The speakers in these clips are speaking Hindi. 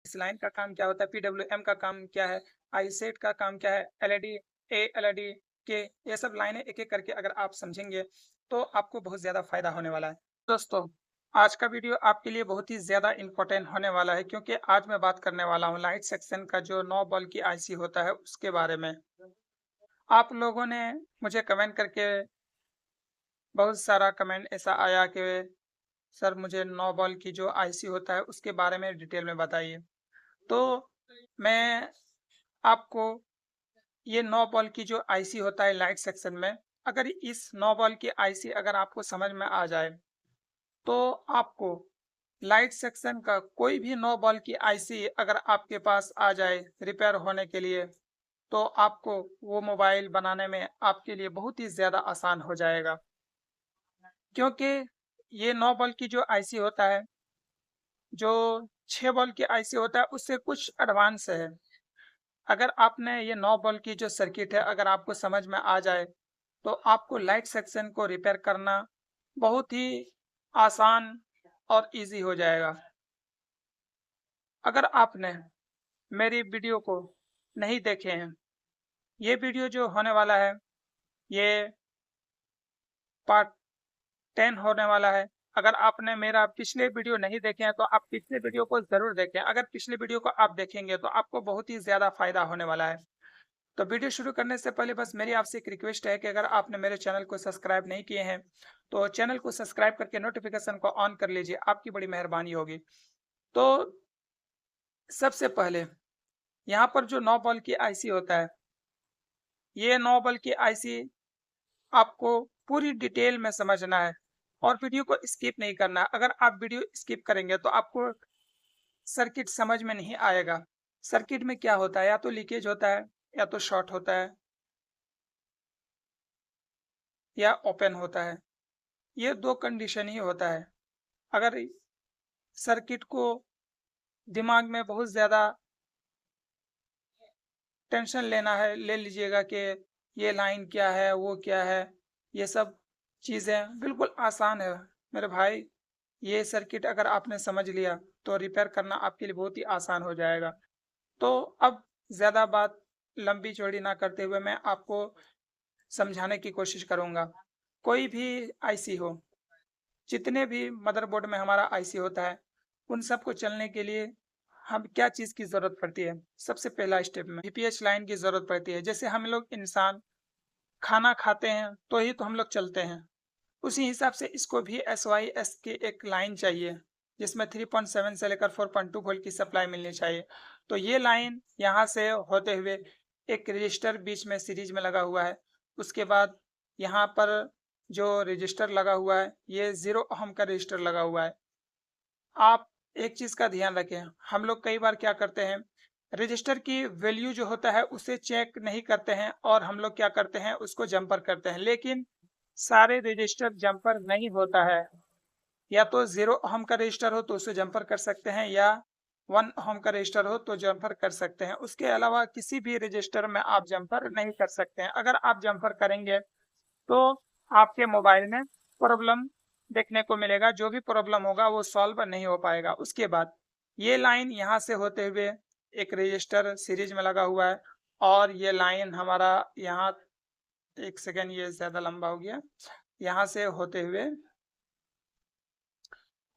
इस लाइन का काम क्या होता है, पीडब्ल्यूएम का काम क्या है, आईसेट का काम क्या है, एलईडी ए, एलईडी के, ये सब लाइनें एक-एक करके अगर आप समझेंगे, तो आपको बहुत ज़्यादा फ़ायदा होने वाला है। दोस्तों, आज का वीडियो आपके लिए बहुत ही ज़्यादा इम्पोर्टेंट होने वाला है क्योंकि आज मैं बात करने वाला हूँ लाइट सेक्शन का जो 9 बॉल की आईसी होता है, उसके बारे में। आप लोगों ने मुझे कमेंट करके बहुत सारा कमेंट ऐसा आया कि सर मुझे 9 बॉल की जो आईसी होता है, उसके बारे में डिटेल में बताइए। तो मैं आपको ये 9 बॉल की जो आईसी होता है लाइट सेक्शन में, अगर इस 9 बॉल की आईसी अगर आपको समझ में आ जाए, तो आपको लाइट सेक्शन का कोई भी 9 बॉल की आईसी अगर आपके पास आ जाए रिपेयर होने के लिए, तो आपको वो मोबाइल बनाने में आपके लिए बहुत ही ज़्यादा आसान हो जाएगा। क्योंकि ये 9 बॉल की जो आईसी होता है, जो 6 बॉल की आईसी होता है, उससे कुछ एडवांस है। अगर आपने ये 9 बॉल की जो सर्किट है, अगर आपको समझ में आ जाए, तो आपको लाइट सेक्शन को रिपेयर करना बहुत ही आसान और ईज़ी हो जाएगा। अगर आपने मेरी वीडियो को नहीं देखे हैं, ये वीडियो जो होने वाला है, ये पार्ट 10 होने वाला है। अगर आपने मेरा पिछले वीडियो नहीं देखे हैं, तो आप पिछले वीडियो को ज़रूर देखें। अगर पिछले वीडियो को आप देखेंगे, तो आपको बहुत ही ज़्यादा फ़ायदा होने वाला है। तो वीडियो शुरू करने से पहले बस मेरी आपसे एक रिक्वेस्ट है कि अगर आपने मेरे चैनल को सब्सक्राइब नहीं किए हैं, तो चैनल को सब्सक्राइब करके नोटिफिकेशन को ऑन कर लीजिए, आपकी बड़ी मेहरबानी होगी। तो सबसे पहले यहाँ पर जो 9 बॉल की आईसी होता है, ये 9 बॉल की आईसी आपको पूरी डिटेल में समझना है और वीडियो को स्किप नहीं करना है। अगर आप वीडियो स्किप करेंगे तो आपको सर्किट समझ में नहीं आएगा। सर्किट में क्या होता है, या तो लीकेज होता है, या तो शॉर्ट होता है, या ओपन होता है। ये 2 कंडीशन ही होता है। अगर सर्किट को दिमाग में बहुत ज़्यादा टेंशन लेना है, ले लीजिएगा कि ये लाइन क्या है, वो क्या है, ये सब चीज़ें बिल्कुल आसान है मेरे भाई। ये सर्किट अगर आपने समझ लिया, तो रिपेयर करना आपके लिए बहुत ही आसान हो जाएगा। तो अब ज़्यादा बात लंबी चौड़ी ना करते हुए मैं आपको समझाने की कोशिश करूँगा। कोई भी आईसी हो, जितने भी मदरबोर्ड में हमारा आईसी होता है, उन सबको चलने के लिए हम क्या चीज़ की ज़रूरत पड़ती है? सबसे पहला स्टेप में वीपीएच लाइन की ज़रूरत पड़ती है। जैसे हम लोग इंसान खाना खाते हैं, तो ही तो हम लोग चलते हैं। उसी हिसाब से इसको भी एसवाईएस की एक लाइन चाहिए, जिसमें 3.7 से लेकर 4.2 वोल्ट की सप्लाई मिलनी चाहिए। तो ये लाइन यहाँ से होते हुए एक रजिस्टर बीच में सीरीज में लगा हुआ है। उसके बाद यहाँ पर जो रजिस्टर लगा हुआ है, ये 0 ओहम का रजिस्टर लगा हुआ है। आप एक चीज़ का ध्यान रखें, हम लोग कई बार क्या करते हैं, रजिस्टर की वैल्यू जो होता है उसे चेक नहीं करते हैं और हम लोग क्या करते हैं, उसको जंपर करते हैं। लेकिन सारे रजिस्टर जंपर नहीं होता है। या तो 0 ओहम का रजिस्टर हो तो उसे जंपर कर सकते हैं, या 1 ओहम का रजिस्टर हो तो जंपर कर सकते हैं। उसके अलावा किसी भी रजिस्टर में आप जंपर नहीं कर सकते हैं। अगर आप जंपर करेंगे, तो आपके मोबाइल में प्रॉब्लम देखने को मिलेगा। जो भी प्रॉब्लम होगा वो सॉल्व नहीं हो पाएगा। उसके बाद ये लाइन यहाँ से होते हुए एक रजिस्टर सीरीज में लगा हुआ है, और ये लाइन हमारा यहाँ, एक सेकेंड, ये ज़्यादा लंबा हो गया, यहाँ से होते हुए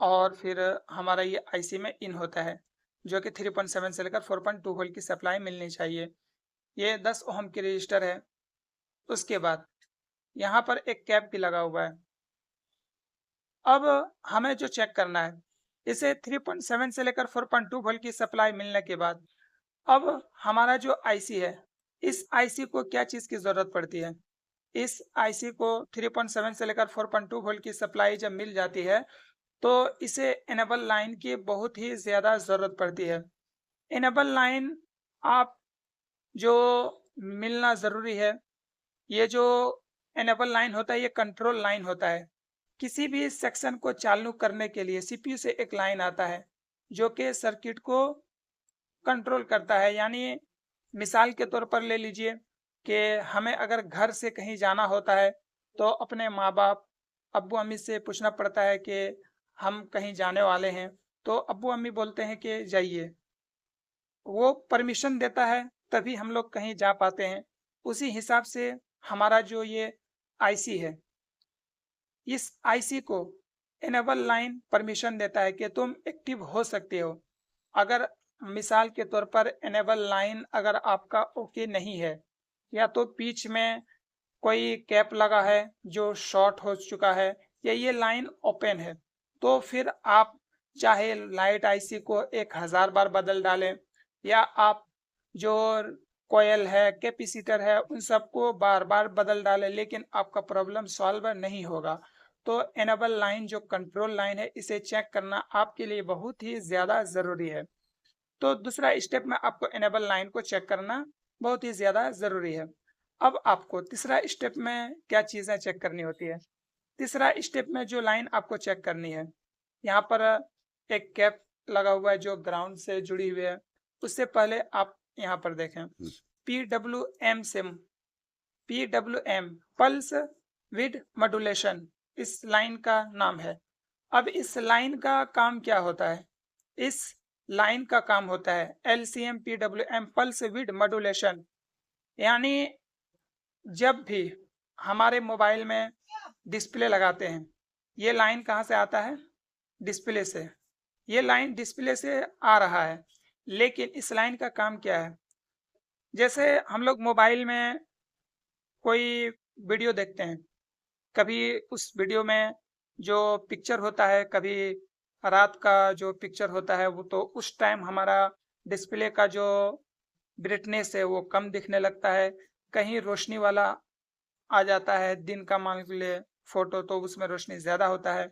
और फिर हमारा ये आईसी में इन होता है, जो कि 3.7 से लेकर 4.2 वोल्ट की सप्लाई मिलनी चाहिए। ये 10 ओहम की रजिस्टर है। उसके बाद यहाँ पर एक कैप भी लगा हुआ है। अब हमें जो चेक करना है, इसे 3.7 से लेकर 4.2 वोल्ट की सप्लाई मिलने के बाद अब हमारा जो आईसी है, इस आईसी को क्या चीज़ की ज़रूरत पड़ती है? इस आईसी को 3.7 से लेकर 4.2 वोल्ट की सप्लाई जब मिल जाती है, तो इसे इनेबल लाइन की बहुत ही ज़्यादा ज़रूरत पड़ती है। इनेबल लाइन आप जो मिलना ज़रूरी है, ये जो इनेबल लाइन होता है, ये कंट्रोल लाइन होता है। किसी भी सेक्शन को चालू करने के लिए सीपीयू से एक लाइन आता है, जो कि सर्किट को कंट्रोल करता है। यानी मिसाल के तौर पर ले लीजिए कि हमें अगर घर से कहीं जाना होता है, तो अपने माँ-बाप, अब्बू-अम्मी से पूछना पड़ता है कि हम कहीं जाने वाले हैं, तो अब्बू-अम्मी बोलते हैं कि जाइए। वो परमिशन देता है तभी हम लोग कहीं जा पाते हैं। उसी हिसाब से हमारा जो ये आईसी है, इस आईसी को इनेबल लाइन परमिशन देता है कि तुम एक्टिव हो सकते हो। अगर मिसाल के तौर पर इनेबल लाइन अगर आपका ओके नहीं है, या तो बीच में कोई कैप लगा है जो शॉर्ट हो चुका है, या ये लाइन ओपन है, तो फिर आप चाहे लाइट आईसी को 1000 बार बदल डालें, या आप जो कोयल है, कैपेसिटर है, उन सबको बार बार बदल डालें, लेकिन आपका प्रॉब्लम सॉल्व नहीं होगा। तो एनेबल लाइन जो कंट्रोल लाइन है, इसे चेक करना आपके लिए बहुत ही ज़्यादा ज़रूरी है। तो दूसरा स्टेप में आपको एनेबल लाइन को चेक करना बहुत ही ज़्यादा ज़रूरी है। अब आपको तीसरा स्टेप में क्या चीज़ें चेक करनी होती है? तीसरा स्टेप में जो लाइन आपको चेक करनी है, यहाँ पर एक कैप लगा हुआ है जो ग्राउंड से जुड़ी हुई है। उससे पहले आप यहाँ पर देखें, PWM सिम, PWM पल्स विड मॉड्यूलेशन इस लाइन का नाम है। अब इस लाइन का काम क्या होता है? इस लाइन का काम होता है LCM PWM पल्स विड मॉड्यूलेशन, यानी जब भी हमारे मोबाइल में डिस्प्ले लगाते हैं, ये लाइन कहाँ से आता है? डिस्प्ले से। ये लाइन डिस्प्ले से आ रहा है, लेकिन इस लाइन का काम क्या है? जैसे हम लोग मोबाइल में कोई वीडियो देखते हैं, कभी उस वीडियो में जो पिक्चर होता है, कभी रात का जो पिक्चर होता है, वो तो उस टाइम हमारा डिस्प्ले का जो ब्राइटनेस है वो कम दिखने लगता है। कहीं रोशनी वाला आ जाता है, दिन का मान लीजिए फोटो, तो उसमें रोशनी ज़्यादा होता है।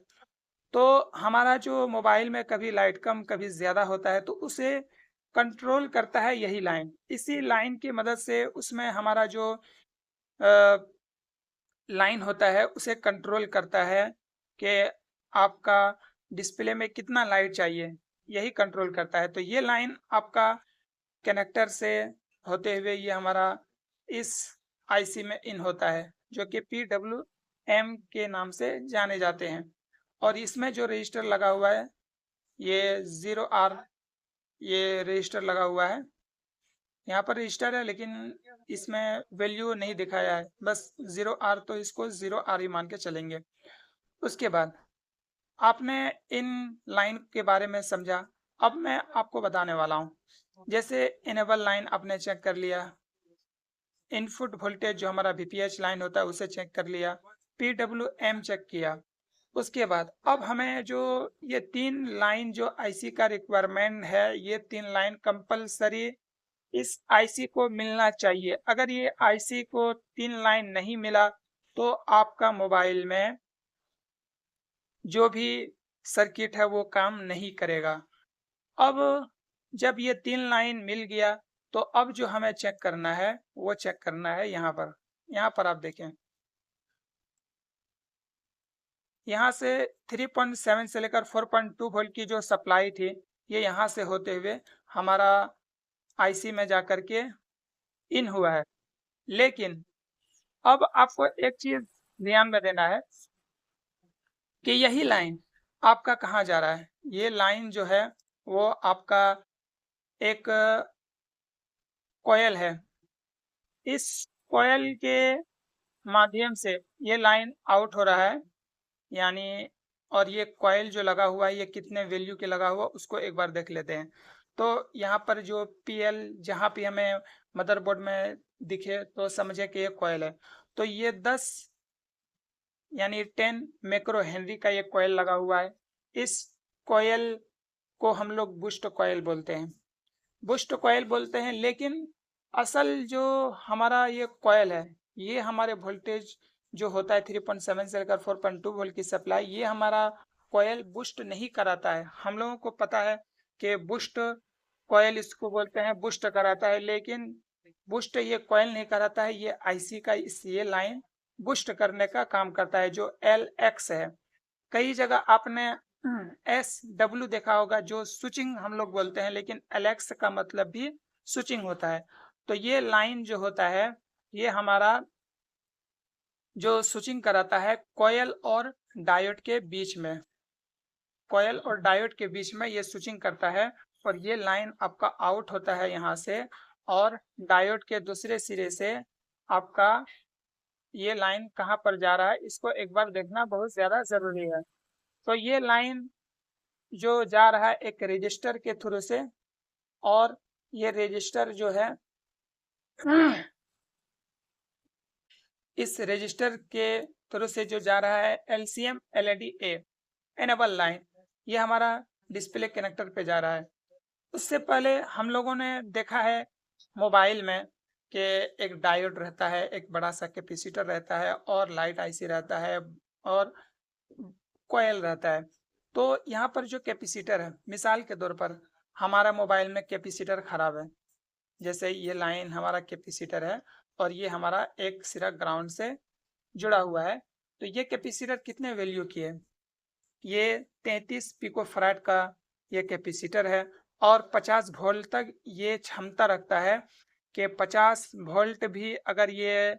तो हमारा जो मोबाइल में कभी लाइट कम कभी ज़्यादा होता है, तो उसे कंट्रोल करता है यही लाइन। इसी लाइन की मदद से उसमें हमारा जो लाइन होता है उसे कंट्रोल करता है कि आपका डिस्प्ले में कितना लाइट चाहिए, यही कंट्रोल करता है। तो ये लाइन आपका कनेक्टर से होते हुए ये हमारा इस आईसी में इन होता है, जो कि PWM के नाम से जाने जाते हैं। और इसमें जो रजिस्टर लगा हुआ है, ये 0R ये रजिस्टर लगा हुआ है। यहाँ पर रजिस्टर है, लेकिन इसमें वैल्यू नहीं दिखाया है, बस 0R, तो इसको 0R ही मान के चलेंगे। उसके बाद आपने इन लाइन के बारे में समझा। अब मैं आपको बताने वाला हूँ। जैसे इनेबल लाइन आपने चेक कर लिया, इनपुट वोल्टेज जो हमारा VPH लाइन होता है उसे चेक कर लिया, PWM चेक किया। उसके बाद अब हमें जो ये 3 लाइन जो आईसी का रिक्वायरमेंट है, ये 3 लाइन कंपलसरी इस आईसी को मिलना चाहिए। अगर ये आईसी को 3 लाइन नहीं मिला, तो आपका मोबाइल में जो भी सर्किट है वो काम नहीं करेगा। अब जब ये 3 लाइन मिल गया, तो अब जो हमें चेक करना है वो चेक करना है यहाँ पर। यहाँ पर आप देखें, यहाँ से 3.7 से लेकर 4.2 वोल्ट की जो सप्लाई थी, ये यहाँ से होते हुए हमारा आईसी में जाकर के इन हुआ है। लेकिन अब आपको एक चीज ध्यान में देना है कि यही लाइन आपका कहाँ जा रहा है। ये लाइन जो है वो आपका एक कॉयल है। इस कॉयल के माध्यम से ये लाइन आउट हो रहा है, यानी, और ये कॉयल जो लगा हुआ है ये कितने वैल्यू के लगा हुआ उसको एक बार देख लेते हैं। तो यहाँ पर जो PL जहाँ पे हमें मदरबोर्ड में दिखे तो समझे कि ये कॉयल है। तो ये 10 यानी 10 मैक्रो हेनरी का ये कॉयल लगा हुआ है। इस कॉयल को हम लोग बूस्ट कॉयल बोलते हैं, बूस्ट कॉयल बोलते हैं। लेकिन असल जो हमारा ये कॉयल है, ये हमारे वोल्टेज जो होता है 3.7 से लेकर 4.2 वोल्ट की सप्लाई, ये हमारा कॉयल बूस्ट नहीं कराता है। हम लोगों को पता है कि बूस्ट कॉयल इसको बोलते हैं, बूस्ट कराता है, लेकिन बूस्ट ये कॉयल नहीं कराता है, ये आईसी का ये लाइन बूस्ट करने का काम करता है, जो LX है। कई जगह आपने SW देखा होगा, जो स्विचिंग हम लोग बोलते हैं, लेकिन LX का मतलब भी स्विचिंग होता है। तो ये लाइन जो होता है, ये हमारा जो स्विचिंग कराता है कॉयल और डायोड के बीच में, कॉयल और डायोड के बीच में ये स्विचिंग करता है। और ये लाइन आपका आउट होता है यहाँ से, और डायोड के दूसरे सिरे से आपका ये लाइन कहाँ पर जा रहा है इसको एक बार देखना बहुत ज़्यादा ज़रूरी है। तो ये लाइन जो जा रहा है एक रजिस्टर के थ्रू से, और ये रजिस्टर जो है इस रजिस्टर के थ्रू से जो जा रहा है LCM LED A enable line, ये हमारा डिस्प्ले कनेक्टर पे जा रहा है। उससे पहले हम लोगों ने देखा है मोबाइल में कि एक डायोड रहता है, एक बड़ा सा कैपेसिटर रहता है, और लाइट IC रहता है, और कोयल रहता है। तो यहाँ पर जो कैपेसिटर है, मिसाल के तौर पर हमारा मोबाइल में कैपेसिटर खराब है, जैसे ये लाइन हमारा कैपेसिटर है और ये हमारा एक सिरा ग्राउंड से जुड़ा हुआ है। तो ये कैपेसिटर कितने वैल्यू की है? ये 33 पिकोफैराड का ये कैपेसिटर है, और 50 वोल्ट तक ये क्षमता रखता है कि 50 वोल्ट भी अगर ये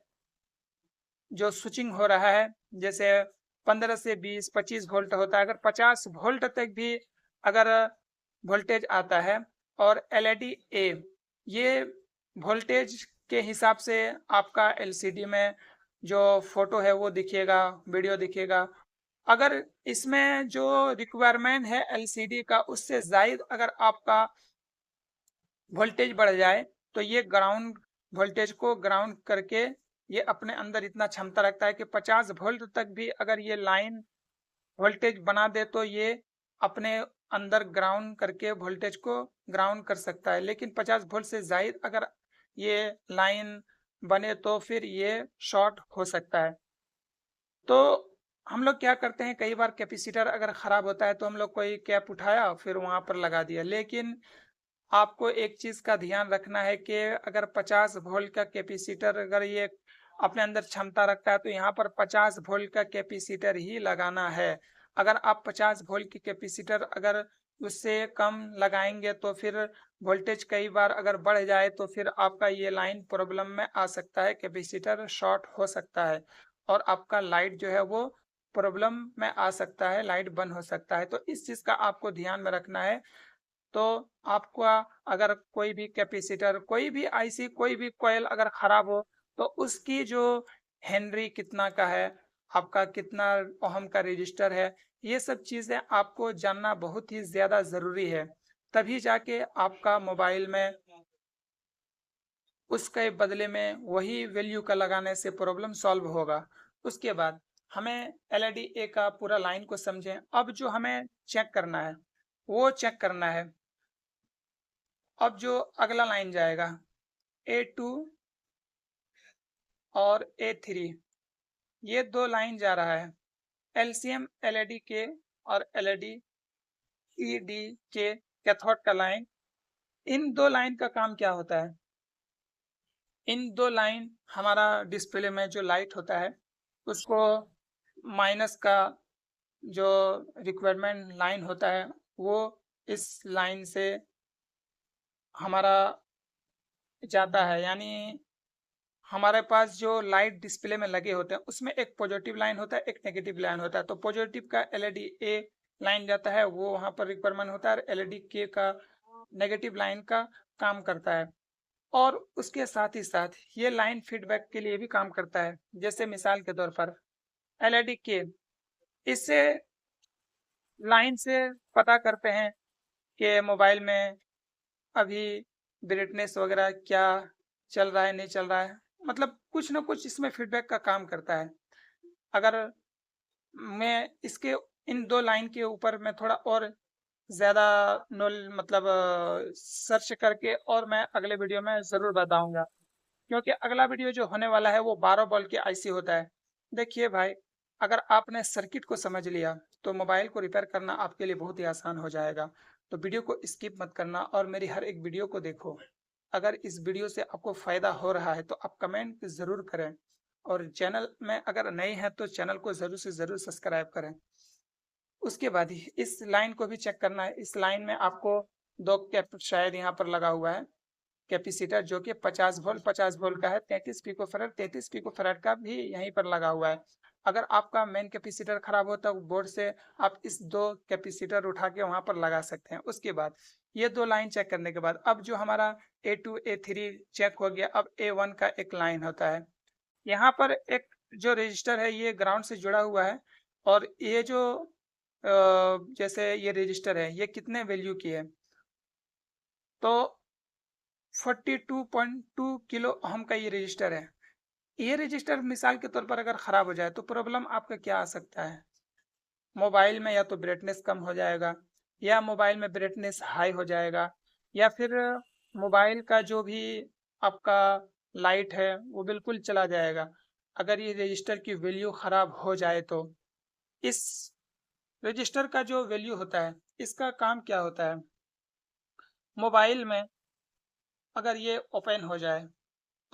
जो स्विचिंग हो रहा है, जैसे 15 से 20-25 वोल्ट होता है, अगर 50 वोल्ट तक भी अगर वोल्टेज आता है, और LED A ये वोल्टेज के हिसाब से आपका LCD में जो फोटो है वो दिखेगा, वीडियो दिखेगा। अगर इसमें जो रिक्वायरमेंट है LCD का उससे ज़ायद अगर आपका वोल्टेज बढ़ जाए, तो ये ग्राउंड वोल्टेज को ग्राउंड करके ये अपने अंदर इतना क्षमता रखता है कि 50 वोल्ट तक भी अगर ये लाइन वोल्टेज बना दे तो ये अपने अंदर ग्राउंड करके वोल्टेज को ग्राउंड कर सकता है। लेकिन 50 वोल्ट से ज़ायद अगर ये लाइन बने तो फिर ये शॉर्ट हो सकता है। तो हम लोग क्या करते हैं, कई बार कैपेसिटर अगर ख़राब होता है तो हम लोग कोई कैप उठाया फिर वहाँ पर लगा दिया। लेकिन आपको एक चीज़ का ध्यान रखना है कि अगर 50 वोल्ट का कैपेसिटर अगर ये अपने अंदर क्षमता रखता है तो यहाँ पर 50 वोल्ट का कैपेसिटर ही लगाना है। अगर आप 50 वोल्ट की कैपेसिटर अगर उससे कम लगाएंगे तो फिर वोल्टेज कई बार अगर बढ़ जाए तो फिर आपका ये लाइन प्रॉब्लम में आ सकता है, कैपेसिटर शॉर्ट हो सकता है, और आपका लाइट जो है वो प्रॉब्लम में आ सकता है, लाइट बंद हो सकता है। तो इस चीज़ का आपको ध्यान में रखना है। तो आपका अगर कोई भी कैपेसिटर, कोई भी IC, कोई भी कॉइल अगर ख़राब हो तो उसकी जो हेनरी कितना का है, आपका कितना ओहम का रजिस्टर है, ये सब चीज़ें आपको जानना बहुत ही ज़्यादा ज़रूरी है। तभी जाके आपका मोबाइल में उसके बदले में वही वैल्यू का लगाने से प्रॉब्लम सॉल्व होगा। उसके बाद हमें LED A का पूरा लाइन को समझें। अब जो हमें चेक करना है वो चेक करना है, अब जो अगला लाइन जाएगा A2 और A3, ये दो लाइन जा रहा है LCM LED के और LED ED के कैथोड का लाइन। इन दो लाइन का काम क्या होता है? इन दो लाइन हमारा डिस्प्ले में जो लाइट होता है उसको माइनस का जो रिक्वायरमेंट लाइन होता है वो इस लाइन से हमारा जाता है। यानी हमारे पास जो लाइट डिस्प्ले में लगे होते हैं उसमें एक पॉजिटिव लाइन होता है, एक नेगेटिव लाइन होता है। तो पॉजिटिव का LED A लाइन जाता है, वो वहाँ पर रिक्वायरमेंट होता है, और LED K का नेगेटिव लाइन का काम करता है। और उसके साथ ही साथ ये लाइन फीडबैक के लिए भी काम करता है। जैसे मिसाल के तौर पर LED K, इससे लाइन से पता करते हैं कि मोबाइल में अभी ब्राइटनेस वगैरह क्या चल रहा है, नहीं चल रहा है, मतलब कुछ ना कुछ इसमें फीडबैक का काम करता है। अगर मैं इसके इन दो लाइन के ऊपर मैं थोड़ा और ज़्यादा नॉल मतलब सर्च करके और मैं अगले वीडियो में ज़रूर बताऊंगा, क्योंकि अगला वीडियो जो होने वाला है वो 12 वोल्ट के IC होता है। देखिए भाई, अगर आपने सर्किट को समझ लिया तो मोबाइल को रिपेयर करना आपके लिए बहुत ही आसान हो जाएगा। तो वीडियो को स्किप मत करना और मेरी हर एक वीडियो को देखो। अगर इस वीडियो से आपको फ़ायदा हो रहा है तो आप कमेंट ज़रूर करें, और चैनल में अगर नए हैं तो चैनल को ज़रूर से ज़रूर सब्सक्राइब करें। उसके बाद ही इस लाइन को भी चेक करना है। इस लाइन में आपको दो कैप शायद यहाँ पर लगा हुआ है कैपेसिटर, जो कि 50 वोल्ट का है। 33 पिकोफैराड का भी यहीं पर लगा हुआ है। अगर आपका मेन कैपेसिटर खराब हो तो बोर्ड से आप इस 2 कैपेसिटर उठा के वहाँ पर लगा सकते हैं। उसके बाद ये 2 लाइन चेक करने के बाद अब जो हमारा A2 A3 चेक हो गया, अब A1 का एक लाइन होता है। यहाँ पर एक जो रजिस्टर है ये ग्राउंड से जुड़ा हुआ है और ये जो जैसे ये रजिस्टर है ये कितने वैल्यू की है, तो 42.2 किलो ओम का ये रजिस्टर है। ये रजिस्टर मिसाल के तौर पर अगर ख़राब हो जाए तो प्रॉब्लम आपका क्या आ सकता है? मोबाइल में या तो ब्राइटनेस कम हो जाएगा या मोबाइल में ब्राइटनेस हाई हो जाएगा या फिर मोबाइल का जो भी आपका लाइट है वो बिल्कुल चला जाएगा। अगर ये रजिस्टर की वैल्यू ख़राब हो जाए तो इस रजिस्टर का जो वैल्यू होता है इसका काम क्या होता है? मोबाइल में अगर ये ओपन हो जाए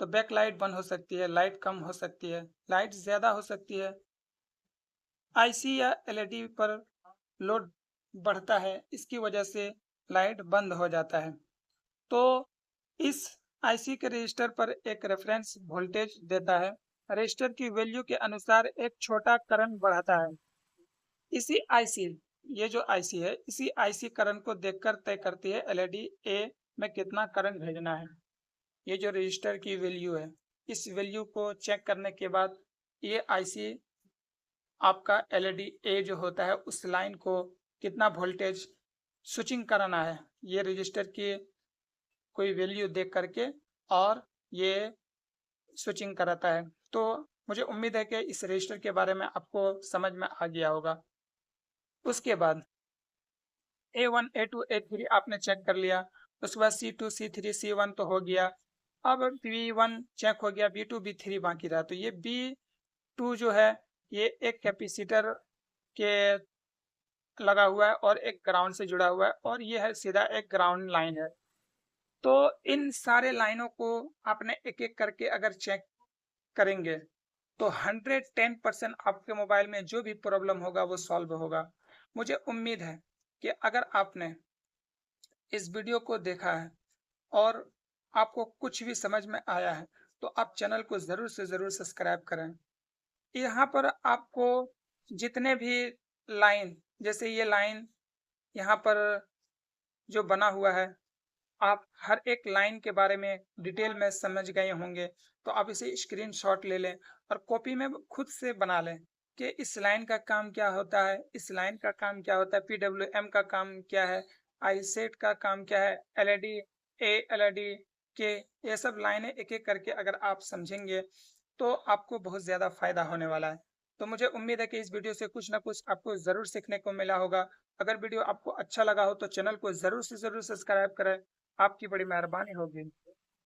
तो बैक लाइट बंद हो सकती है, लाइट कम हो सकती है, लाइट ज़्यादा हो सकती है, आईसी या एलईडी पर लोड बढ़ता है, इसकी वजह से लाइट बंद हो जाता है। तो इस आईसी के रजिस्टर पर एक रेफरेंस वोल्टेज देता है। रजिस्टर की वैल्यू के अनुसार एक छोटा करंट बढ़ाता है। इसी आईसी ये जो आईसी है, इसी आईसी करंट को देखकर तय करती है एलईडी ए में कितना करंट भेजना है। ये जो रजिस्टर की वैल्यू है, इस वैल्यू को चेक करने के बाद ये आईसी आपका एलईडी ए जो होता है उस लाइन को कितना वोल्टेज स्विचिंग कराना है, ये रजिस्टर की कोई वैल्यू देख करके और ये स्विचिंग कराता है। तो मुझे उम्मीद है कि इस रजिस्टर के बारे में आपको समझ में आ गया होगा। उसके बाद A1 A2 A3 आपने चेक कर लिया, उसके बाद C2 C3 C1 तो हो गया। अब B1 चेक हो गया, B2 B3 बाकी रहा। तो ये B2 जो है ये एक कैपेसिटर के लगा हुआ है और एक ग्राउंड से जुड़ा हुआ है और ये है सीधा एक ग्राउंड लाइन है। तो इन सारे लाइनों को आपने एक-एक करके अगर चेक करेंगे तो 110% आपके मोबाइल में जो भी प्रॉब्लम होगा वो सॉल्व होगा। मुझे उम्मीद है कि अगर आपने इस वीडियो को देखा है और आपको कुछ भी समझ में आया है तो आप चैनल को ज़रूर से ज़रूर सब्सक्राइब करें। यहाँ पर आपको जितने भी लाइन, जैसे ये लाइन यहाँ पर जो बना हुआ है, आप हर एक लाइन के बारे में डिटेल में समझ गए होंगे, तो आप इसे स्क्रीनशॉट ले लें और कॉपी में खुद से बना लें कि इस लाइन का काम क्या होता है, इस लाइन का काम क्या होता है, पीडब्ल्यूएम का काम क्या है, आईसेट का काम क्या है, एलईडी ए, एलईडी के, ये सब लाइनें एक-एक करके अगर आप समझेंगे, तो आपको बहुत ज़्यादा फ़ायदा होने वाला है। तो मुझे उम्मीद है कि इस वीडियो से कुछ ना कुछ आपको ज़रूर सीखने को मिला होगा। अगर वीडियो आपको अच्छा लगा हो तो चैनल को ज़रूर से ज़रूर सब्सक्राइब करें। आपकी बड़ी मेहरबानी होगी।